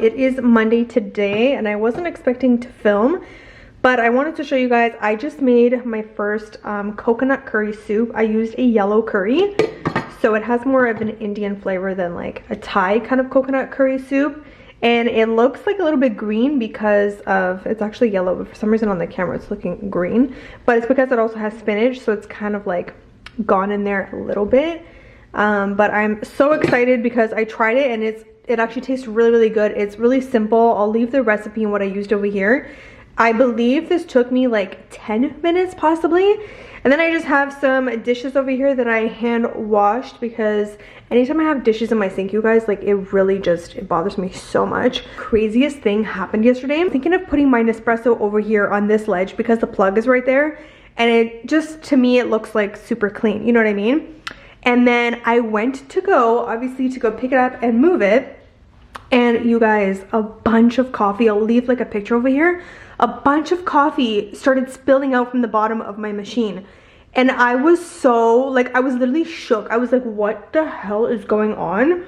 It is Monday today and I wasn't expecting to film, but I wanted to show you guys I just made my first coconut curry soup. I used a yellow curry, so it has more of an Indian flavor than like a Thai kind of coconut curry soup. And it looks like a little bit green because of, it's actually yellow, but for some reason on the camera it's looking green. But it's because it also has spinach, so it's kind of like gone in there a little bit. But I'm so excited because I tried it and it actually tastes really, really good. It's really simple. I'll leave the recipe and what I used over here. I believe this took me like 10 minutes possibly. And then I just have some dishes over here that I hand washed because anytime I have dishes in my sink, you guys, like it really just, it bothers me so much. Craziest thing happened yesterday. I'm thinking of putting my Nespresso over here on this ledge because the plug is right there. And it just, to me, it looks like super clean. You know what I mean? And then I went to go, obviously to go pick it up and move it. And you guys, a bunch of coffee, I'll leave like a picture over here. A bunch of coffee started spilling out from the bottom of my machine. And I was so, like, I was literally shook. I was like, what the hell is going on?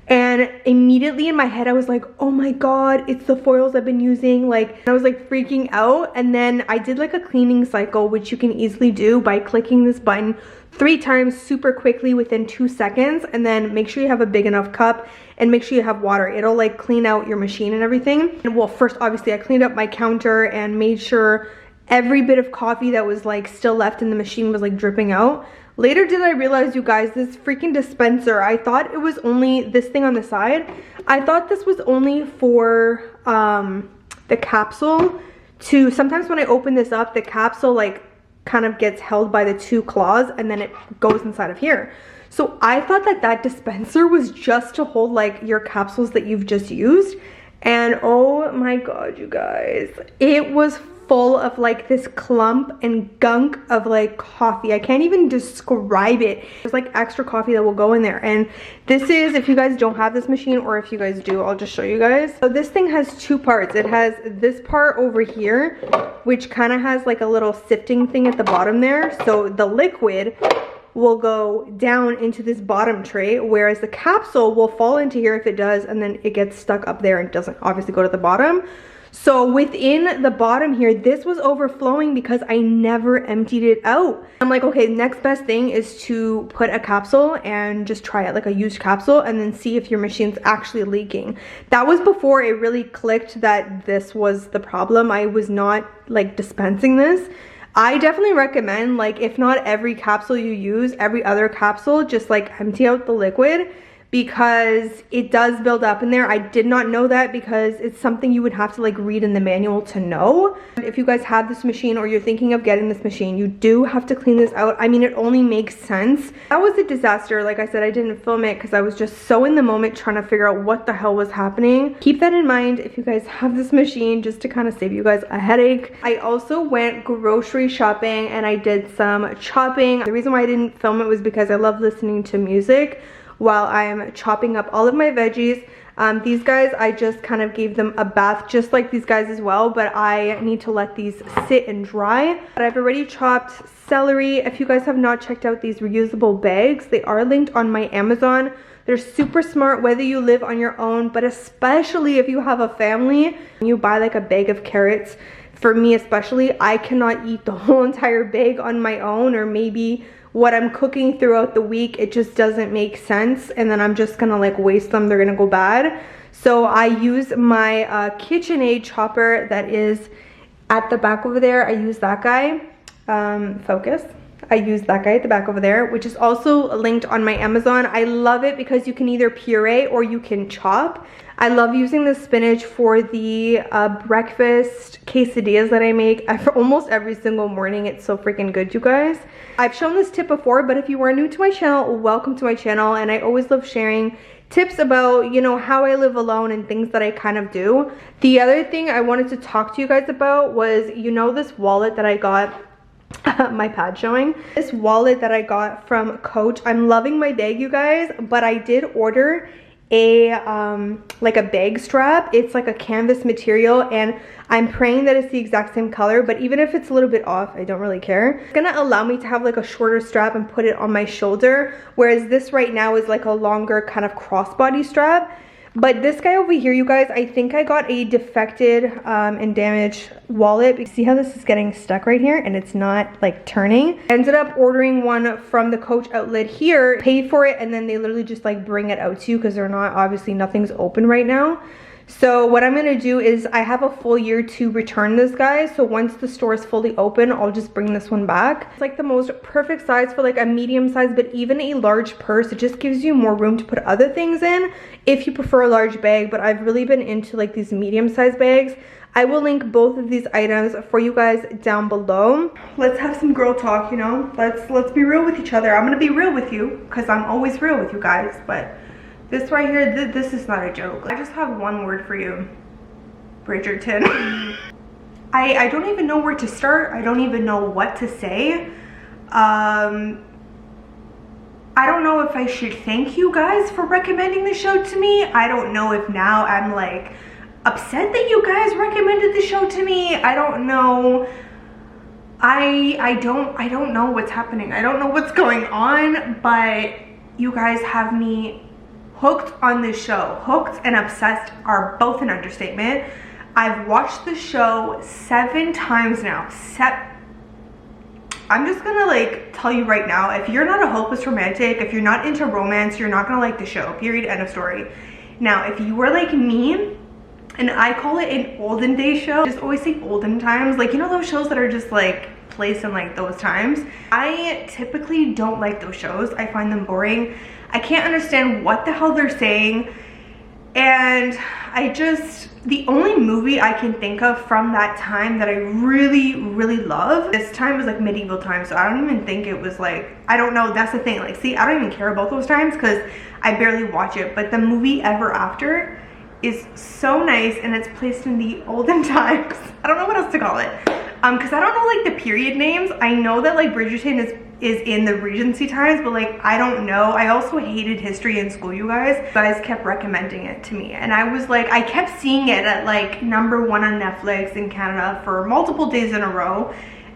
And immediately in my head, I was like, oh my God, it's the foils I've been using. Like, I was like freaking out. And then I did like a cleaning cycle, which you can easily do by clicking this button 3 times super quickly within 2 seconds. And then make sure you have a big enough cup and make sure you have water. It'll like clean out your machine and everything. And well, first, obviously I cleaned up my counter and made sure every bit of coffee that was like still left in the machine was like dripping out. Later did I realize, you guys, this freaking dispenser, I thought it was only this thing on the side. I thought this was only for the capsule to, sometimes when I open this up, the capsule like kind of gets held by the 2 claws and then it goes inside of here. So I thought that that dispenser was just to hold like your capsules that you've just used. And oh my God, you guys, it was full of like this clump and gunk of like coffee. I can't even describe it. There's like extra coffee that will go in there. And this is, if you guys don't have this machine, or if you guys do, I'll just show you guys. So this thing has 2 parts. It has this part over here, which kind of has like a little sifting thing at the bottom there. So the liquid will go down into this bottom tray, whereas the capsule will fall into here if it does, and then it gets stuck up there and doesn't obviously go to the bottom. So within the bottom here, this was overflowing because I never emptied it out. I'm like, okay, next best thing is to put a capsule and just try it, like a used capsule, and then see if your machine's actually leaking. That was before it really clicked that this was the problem. I was not like dispensing this. I definitely recommend, like, if not every capsule you use, every other capsule, just like empty out the liquid, because it does build up in there. I did not know that because it's something you would have to like read in the manual to know. If you guys have this machine or you're thinking of getting this machine, you do have to clean this out. I mean, it only makes sense. That was a disaster. Like I said, I didn't film it because I was just so in the moment trying to figure out what the hell was happening. Keep that in mind if you guys have this machine, just to kind of save you guys a headache. I also went grocery shopping and I did some chopping. The reason why I didn't film it was because I love listening to music while I'm chopping up all of my veggies. These guys, I just kind of gave them a bath, just like these guys as well, but I need to let these sit and dry. But I've already chopped celery. If you guys have not checked out these reusable bags, they are linked on my Amazon. They're super smart whether you live on your own, but especially if you have a family and you buy like a bag of carrots. For me especially, I cannot eat the whole entire bag on my own, or maybe what I'm cooking throughout the week, it just doesn't make sense, and then I'm just gonna like waste them. They're gonna go bad. So I use my KitchenAid chopper that is at the back over there. I use that guy. Focus. I use that guy at the back over there, which is also linked on my Amazon. I love it because you can either puree or you can chop. I love using the spinach for the breakfast quesadillas that I make for almost every single morning. It's so freaking good, you guys. I've shown this tip before, but if you are new to my channel, welcome to my channel. And I always love sharing tips about, you know, how I live alone and things that I kind of do. The other thing I wanted to talk to you guys about was, you know, this wallet that I got, my pad showing. This wallet that I got from Coach. I'm loving my bag, you guys, but I did order a like a bag strap. It's like a canvas material, and I'm praying that it's the exact same color, but even if it's a little bit off, I don't really care. It's gonna allow me to have like a shorter strap and put it on my shoulder, whereas this right now is like a longer kind of crossbody strap. But this guy over here, you guys, I think I got a defected and damaged wallet. See how this is getting stuck right here and it's not like turning? I ended up ordering one from the Coach outlet here, paid for it, and then they literally just like bring it out to you because they're not, obviously nothing's open right now. So what I'm gonna do is I have a full year to return this, guys. So once the store is fully open, I'll just bring this one back. It's like the most perfect size for like a medium size, but even a large purse. It just gives you more room to put other things in if you prefer a large bag. But I've really been into like these medium size bags. I will link both of these items for you guys down below. Let's have some girl talk, you know? Let's be real with each other. I'm gonna be real with you because I'm always real with you guys, but this right here, this is not a joke. I just have one word for you. Bridgerton. I don't even know where to start. I don't even know what to say. I don't know if I should thank you guys for recommending the show to me. I don't know if now I'm like upset that you guys recommended the show to me. I don't know. I don't know what's happening. I don't know what's going on, but you guys have me hooked on this show. Hooked and obsessed are both an understatement. I've watched the show 7 times now. I'm just gonna like tell you right now, if you're not a hopeless romantic, if you're not into romance, you're not gonna like the show, period, end of story. Now, if you were like me, and I call it an olden day show, just always say olden times, like, you know those shows that are just like placed in like those times? I typically don't like those shows. I find them boring. I can't understand what the hell they're saying. And the only movie I can think of from that time that I really, really love, this time was like medieval times, so I don't even think it was like, I don't know, that's the thing, like, see, I don't even care about those times because I barely watch it, but the movie Ever After is so nice and it's placed in the olden times. I don't know what else to call it. Because I don't know like the period names. I know that like Bridgerton is in the Regency times, but like I don't know. I also hated history in school, you guys. You guys kept recommending it to me and I was like, I kept seeing it at like #1 on Netflix in Canada for multiple days in a row.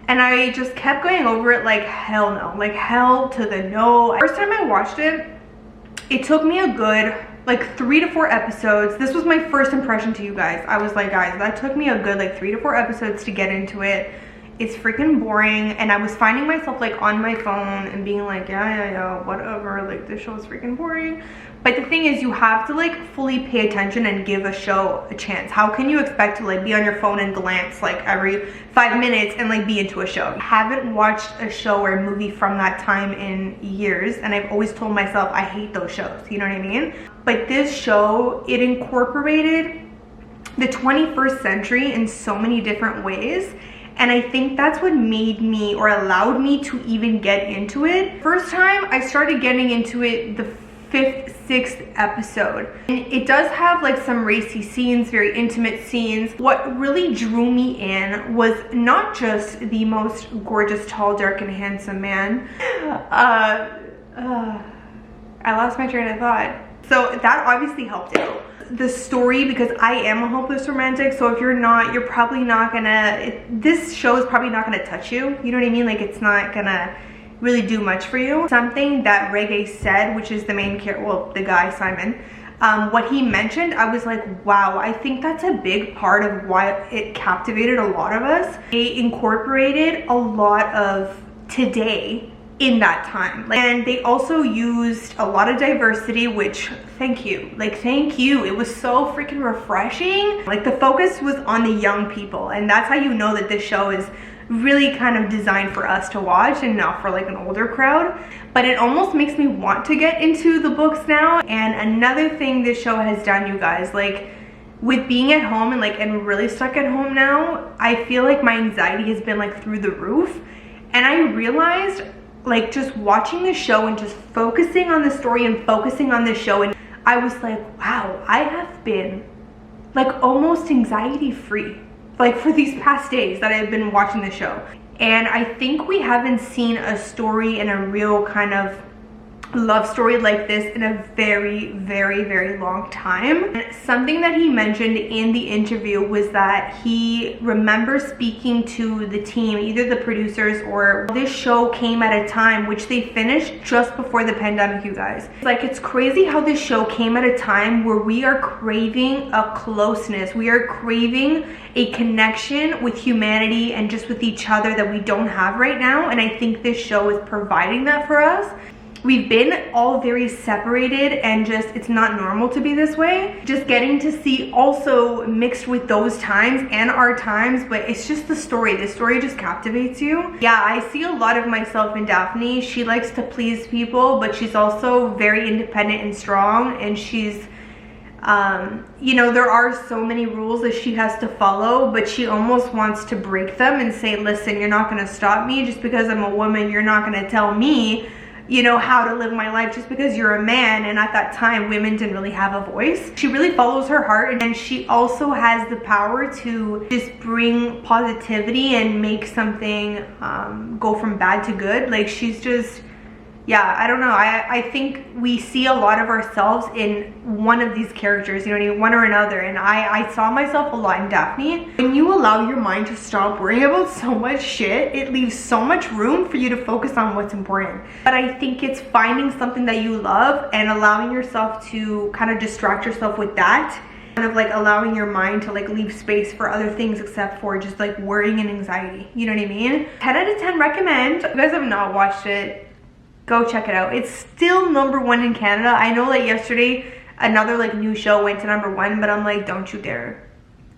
And I just kept going over it like hell no, like hell to the no. First time I watched it, it took me a good like 3 to 4 episodes. This was my first impression to you guys. I was like, guys, that took me a good like 3 to 4 episodes to get into it. It's freaking boring, and I was finding myself like on my phone and being like, yeah, whatever, like this show is freaking boring. But the thing is, you have to like fully pay attention and give a show a chance. How can you expect to like be on your phone and glance like every 5 minutes and like be into a show? I haven't watched a show or a movie from that time in years, and I've always told myself I hate those shows, you know what I mean? But this show, it incorporated the 21st century in so many different ways. And I think that's what made me, or allowed me to even get into it. First time I started getting into it, the 5th, 6th episode. And it does have like some racy scenes, very intimate scenes. What really drew me in was not just the most gorgeous, tall, dark, and handsome man. I lost my train of thought. So that obviously helped out. The story, because I am a hopeless romantic, so if you're not, you're probably not gonna, this show is probably not gonna touch you, you know what I mean? Like, it's not gonna really do much for you. Something that Reggae said, which is the main character, well, the guy Simon, what he mentioned, I was like, wow, I think that's a big part of why it captivated a lot of us. They incorporated a lot of today in that time, and they also used a lot of diversity, which thank you, like thank you, it was so freaking refreshing. Like the focus was on the young people, and that's how you know that this show is really kind of designed for us to watch and not for like an older crowd. But it almost makes me want to get into the books now. And another thing this show has done, you guys, like with being at home and really stuck at home now, I feel like my anxiety has been like through the roof. And I realized, like, just watching the show and just focusing on the story and focusing on the show, and I was like, wow, I have been like almost anxiety free like for these past days that I've been watching the show. And I think we haven't seen a story and a real kind of love story like this in a very, very, very long time. And something that he mentioned in the interview was that he remembers speaking to the team, either the producers or this show came at a time which they finished just before the pandemic, you guys. Like, it's crazy how this show came at a time where we are craving a closeness. We are craving a connection with humanity and just with each other that we don't have right now. And I think this show is providing that for us. We've been all very separated and just, it's not normal to be this way. Just getting to see also mixed with those times and our times, but it's just the story. The story just captivates you. Yeah, I see a lot of myself in Daphne. She likes to please people, but she's also very independent and strong, and she's, you know, there are so many rules that she has to follow, but she almost wants to break them and say, listen, you're not gonna stop me just because I'm a woman. You're not gonna tell me, you know, how to live my life just because you're a man. And at that time, women didn't really have a voice. She really follows her heart, and she also has the power to just bring positivity and make something go from bad to good. Like, she's just, yeah, I don't know. I think we see a lot of ourselves in one of these characters, you know what I mean? One or another. And I saw myself a lot in Daphne. When you allow your mind to stop worrying about so much shit, it leaves so much room for you to focus on what's important. But I think it's finding something that you love and allowing yourself to kind of distract yourself with that. Kind of like allowing your mind to like leave space for other things except for just like worrying and anxiety. You know what I mean? 10 out of 10 recommend. If you guys have not watched it, go check it out. It's still #1 in Canada. I know that yesterday another like new show went to #1, but I'm like, don't you dare.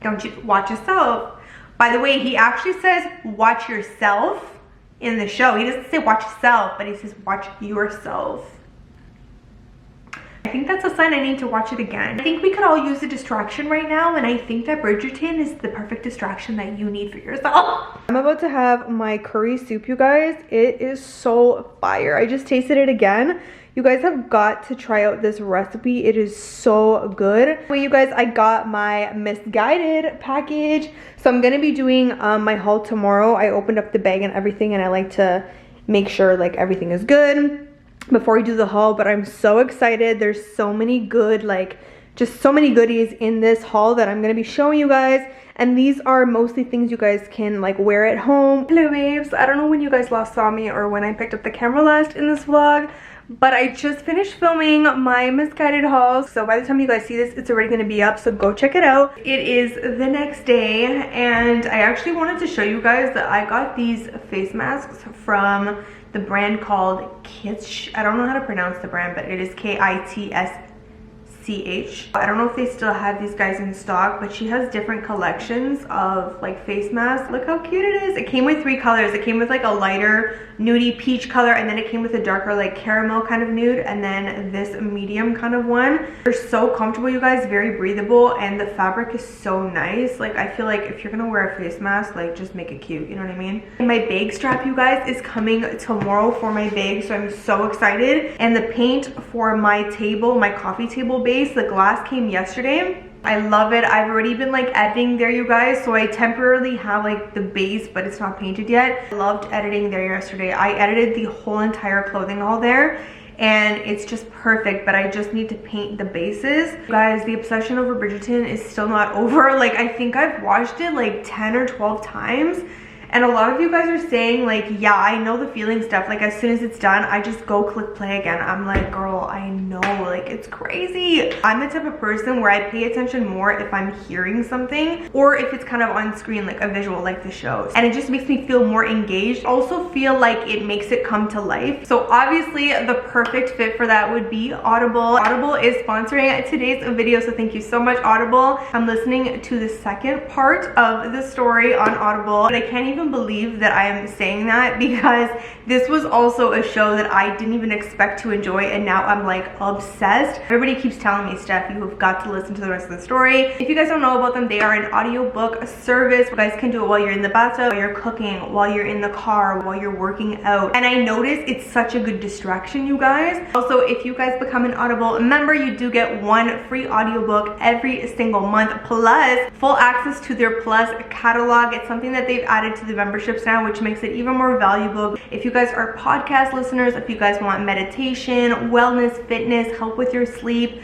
Don't you watch yourself. By the way, he actually says watch yourself in the show. He doesn't say watch yourself, but he says watch yourself. I think that's a sign I need to watch it again. I think we could all use a distraction right now, and I think that Bridgerton is the perfect distraction that you need for yourself. I'm about to have my curry soup, you guys. It is so fire. I just tasted it again. You guys have got to try out this recipe. It is so good. Well, you guys, I got my Misguided package. So I'm gonna be doing my haul tomorrow. I opened up the bag and everything, and I like to make sure like everything is good before we do the haul. But I'm so excited. There's so many good, like, just so many goodies in this haul that I'm gonna be showing you guys. And these are mostly things you guys can like wear at home. Hello babes, I don't know when you guys last saw me or when I picked up the camera last in this vlog, but I just finished filming my Misguided haul. So by the time you guys see this, it's already gonna be up, so go check it out. It is the next day, and I actually wanted to show you guys that I got these face masks from the brand called Kitsch. I don't know how to pronounce the brand, but it is Kitsch. I don't know if they still have these guys in stock, but she has different collections of like face masks. Look how cute it is. It came with 3 colors. It came with like a lighter nudie peach color, and then it came with a darker like caramel kind of nude, and then this medium kind of one. They're so comfortable, you guys, very breathable, and the fabric is so nice. Like, I feel like if you're gonna wear a face mask, like, just make it cute, you know what I mean? And my bag strap, you guys, is coming tomorrow for my bag, so I'm so excited. And the paint for my table, my coffee table base, the glass came yesterday. I love it. I've already been like editing there, you guys, so I temporarily have like the base, but it's not painted yet. I loved editing there yesterday. I edited the whole entire clothing haul there, and it's just perfect, but I just need to paint the bases. You guys, the obsession over Bridgerton is still not over. Like, I think I've watched it like 10 or 12 times. And a lot of you guys are saying like, yeah, I know the feeling stuff. Like, as soon as it's done, I just go click play again. I'm like, girl, I know, like, it's crazy. I'm the type of person where I pay attention more if I'm hearing something or if it's kind of on screen, like a visual, like the shows. And it just makes me feel more engaged. Also feel like it makes it come to life. So obviously the perfect fit for that would be Audible. Audible is sponsoring today's video, so thank you so much, Audible. I'm listening to the second part of the story on Audible, but I can't even believe that I am saying that, because this was also a show that I didn't even expect to enjoy, and now I'm like obsessed. Everybody keeps telling me, Steph, you have got to listen to the rest of the story. If you guys don't know about them, they are an audiobook service. You guys can do it while you're in the bathtub, while you're cooking, while you're in the car, while you're working out. And I noticed it's such a good distraction, you guys. Also, if you guys become an Audible member, you do get 1 free audiobook every single month, plus full access to their Plus catalog. It's something that they've added to to the memberships now, which makes it even more valuable. If you guys are podcast listeners, if you guys want meditation, wellness, fitness, help with your sleep,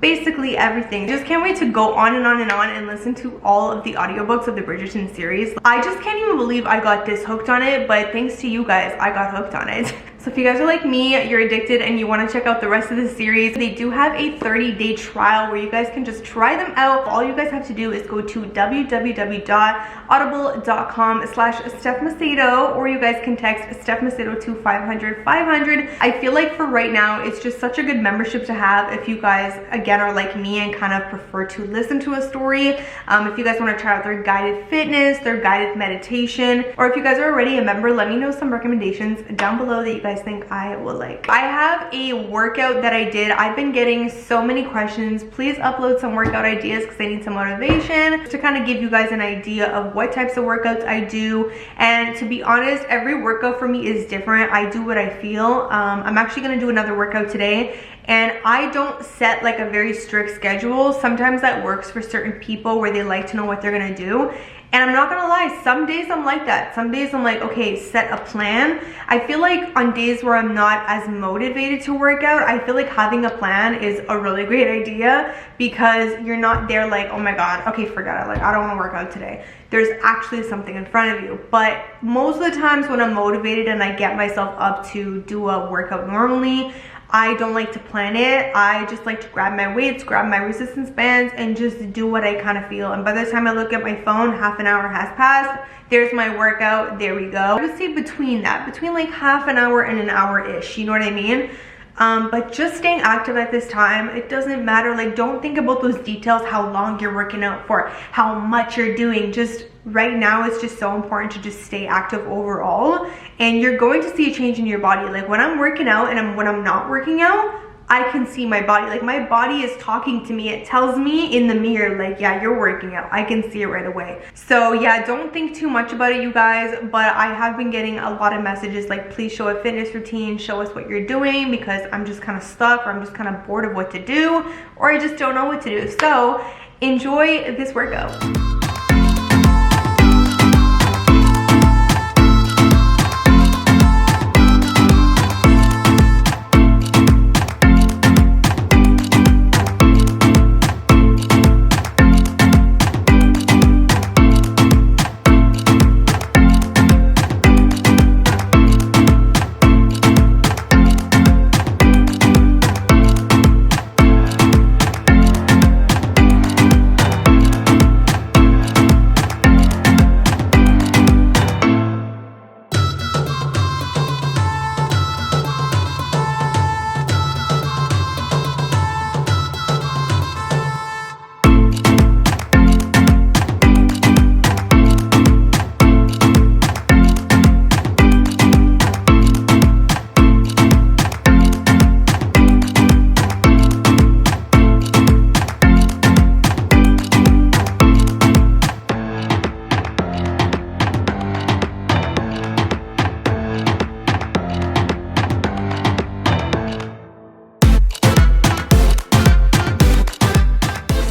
basically everything. Just can't wait to go on and on and on and listen to all of the audiobooks of the Bridgerton series. I just can't even believe I got this hooked on it, but thanks to you guys, I got hooked on it. So if you guys are like me, you're addicted and you want to check out the rest of the series, they do have a 30-day trial where you guys can just try them out. All you guys have to do is go to www.audible.com/StephMacedo, or you guys can text Steph Macedo to 500-500. I feel like for right now, it's just such a good membership to have if you guys, again, are like me and kind of prefer to listen to a story. If you guys want to try out their guided fitness, their guided meditation, or if you guys are already a member, let me know some recommendations down below that you guys think I will like. I have a workout that I did. I've been getting so many questions. Please upload some workout ideas because I need some motivation to kind of give you guys an idea of what types of workouts I do. And to be honest, every workout for me is different. I do what I feel. I'm actually going to do another workout today, and I don't set like a very strict schedule. Sometimes that works for certain people where they like to know what they're going to do. And I'm not gonna lie, some days I'm like that. Some days I'm like, okay, set a plan. I feel like on days where I'm not as motivated to work out, I feel like having a plan is a really great idea, because you're not there like, oh my God, okay, forget it. Like, I don't wanna work out today. There's actually something in front of you. But most of the times when I'm motivated and I get myself up to do a workout normally, I don't like to plan it. I just like to grab my weights, grab my resistance bands, and just do what I kind of feel. And by the time I look at my phone, half an hour has passed. There's my workout, there we go. I would say between like half an hour and an hour-ish, you know what I mean? But just staying active at this time, it doesn't matter. Like, don't think about those details, how long you're working out for, how much you're doing. Just right now, it's just so important to just stay active overall, and you're going to see a change in your body. Like, when I'm working out and when I'm not working out, I can see my body. Like, my body is talking to me. It tells me in the mirror, like, yeah, you're working out. I can see it right away. So yeah, don't think too much about it, you guys. But I have been getting a lot of messages like, please show a fitness routine, show us what you're doing, because I'm just kind of stuck, or I'm just kind of bored of what to do, or I just don't know what to do. So enjoy this workout.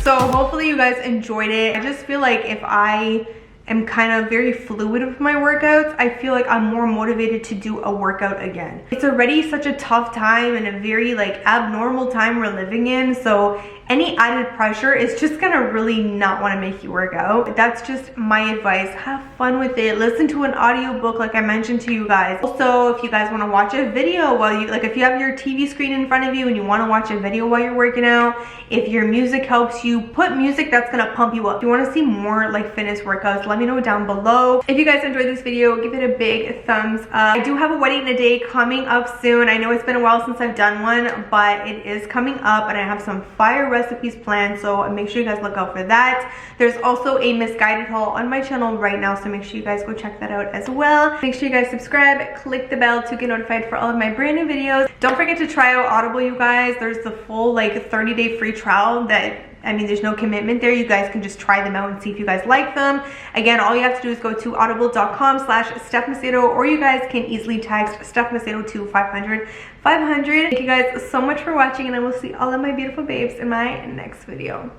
So hopefully you guys enjoyed it. I just feel like if I am kind of very fluid with my workouts, I feel like I'm more motivated to do a workout again. It's already such a tough time and a very like abnormal time we're living in, so any added pressure is just gonna really not want to make you work out. That's just my advice. Have fun with it. Listen to an audiobook like I mentioned to you guys. Also, if you guys want to watch a video while you, like if you have your TV screen in front of you and you want to watch a video while you're working out, if your music helps you, put music that's gonna pump you up. If you want to see more like fitness workouts, let me know down below. If you guys enjoyed this video, give it a big thumbs up. I do have a wedding a day coming up soon. I know it's been a while since I've done one, but it is coming up and I have some fire recipes planned, so make sure you guys look out for that. There's also a misguided haul on my channel right now, so make sure you guys go check that out as well. Make sure you guys subscribe, click the bell to get notified for all of my brand new videos. Don't forget to try out Audible, you guys. There's the full like 30-day free trial that, I mean, there's no commitment there. You guys can just try them out and see if you guys like them. Again, all you have to do is go to audible.com/StephMacedo, or you guys can easily text Steph Macedo to 500-500. Thank you guys so much for watching, and I will see all of my beautiful babes in my next video.